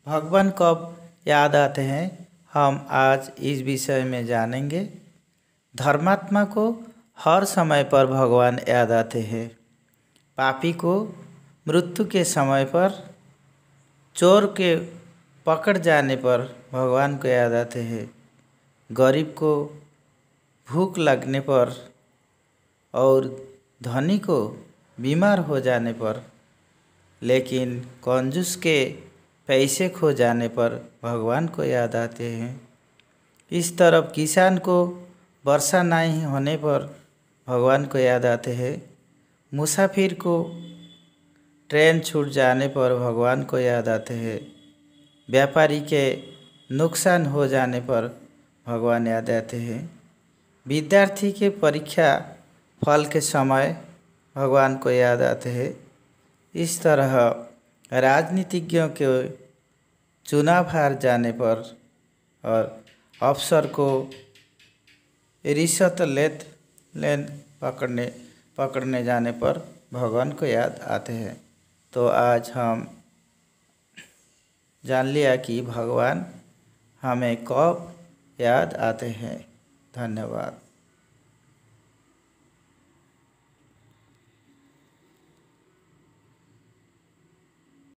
भगवान कब याद आते हैं, हम आज इस विषय में जानेंगे। धर्मात्मा को हर समय पर भगवान याद आते हैं। पापी को मृत्यु के समय पर, चोर के पकड़ जाने पर भगवान को याद आते हैं। गरीब को भूख लगने पर और धनी को बीमार हो जाने पर, लेकिन कंजूस के पैसे खो जाने पर भगवान को याद आते हैं। इस तरफ किसान को वर्षा नहीं होने पर भगवान को याद आते हैं। मुसाफिर को ट्रेन छूट जाने पर भगवान को याद आते हैं। व्यापारी के नुकसान हो जाने पर भगवान याद आते हैं। विद्यार्थी के परीक्षा फल के समय भगवान को याद आते हैं। इस तरह राजनीतिज्ञों के चुनाव हार जाने पर और अफसर को रिश्वत लेन पकड़ने जाने पर भगवान को याद आते हैं। तो आज हम जान लिया कि भगवान हमें कब याद आते हैं। धन्यवाद।